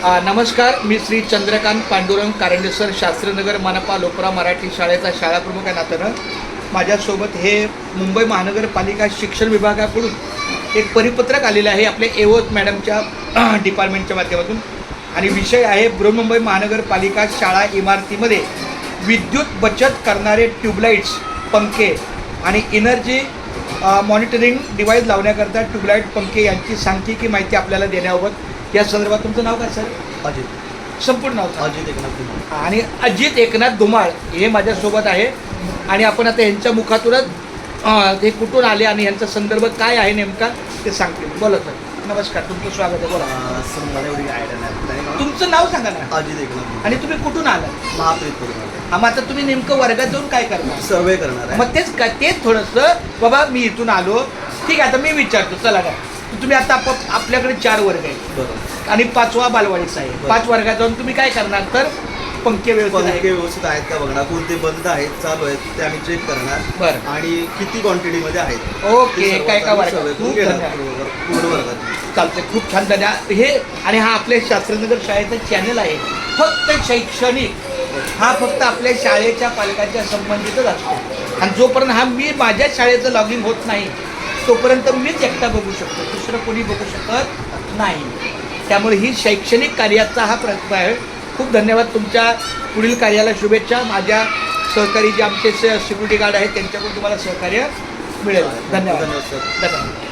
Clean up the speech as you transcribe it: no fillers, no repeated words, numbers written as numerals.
नमस्कार, मी श्री चंद्रकांत पांडुरंग कारंडे सर, शास्त्रीनगर मनपा लोकरा मराठी शाळेचा शाळाप्रमुख या नात्यानं माझ्यासोबत हे मुंबई महानगरपालिका शिक्षण विभागाकडून एक परिपत्रक आलेलं आहे आपल्या एवोत मॅडमच्या डिपार्टमेंटच्या माध्यमातून. आणि विषय आहे बृहन्मुंबई महानगरपालिका शाळा इमारतीमध्ये विद्युत बचत करणारे ट्यूबलाईट्स, पंखे आणि एनर्जी मॉनिटरिंग डिव्हाइस लावण्याकरता ट्यूबलाईट, पंखे यांची सांख्यिकी माहिती आपल्याला देण्याबाबत. या संदर्भात तुमचं नाव काय सर? अजित. संपूर्ण नाव सर? अजित एकनाथ धुमाळ. आणि अजित एकनाथ धुमाळ हे माझ्यासोबत आहे. आणि आपण आता यांच्या मुखातूनच ते कुठून आले आणि यांचा संदर्भ काय आहे नेमका ते सांगतील. बोला सर. नमस्कार, तुमचं स्वागत आहे. बोला. सर मला एवढी आयडिया नाही. तुमचं नाव सांगा ना. अजित एकनाथ धुमाळ. आणि तुम्ही कुठून आला? महाप्रीत करून मग आता तुम्ही नेमकं वर्गात जाऊन काय करणार? सर्वे करणार आहे. मग तेच थोडंसं बाबा मी इथून आलो, ठीक आहे. आता मी विचारतो, चला काय तुम्ही आता आपल्याकडे 4 वर्ग आहेत बरोबर. आणि 5वा बालवाडीचा आहे. 5 वर्गात जाऊन तुम्ही काय करणार? तर पंखे व्यवस्थित आहेत का बघणार, कोणते बंद आहेत, चालू आहेत ते आम्ही चेक करणार. बरं. आणि किती क्वांटिटीमध्ये आहेत. ओके. काय वर्गात पूर्ण वर्गात चालतंय. खूप छान धन्यवाद. हे आणि हा आपल्या शास्त्रीनगर शाळेचा चॅनल आहे. फक्त शैक्षणिक हा फक्त आपल्या शाळेच्या पालकांच्या संबंधितच असतो. आणि जोपर्यंत मी माझ्या शाळेचं लॉगिंग होत नाही तोपर्यंत मीच एकटा बघू शकतो, दुसरं कोणी बघू शकत नाही. त्यामुळे ही शैक्षणिक कार्याचा हा प्रयत्न आहे. खूप धन्यवाद. तुमच्या पुढील कार्याला शुभेच्छा. माझ्या सहकारी जे आमचे सिक्युरिटी गार्ड आहेत त्यांच्याकडून तुम्हाला सहकार्य मिळेल. धन्यवाद. सर. धन्यवाद.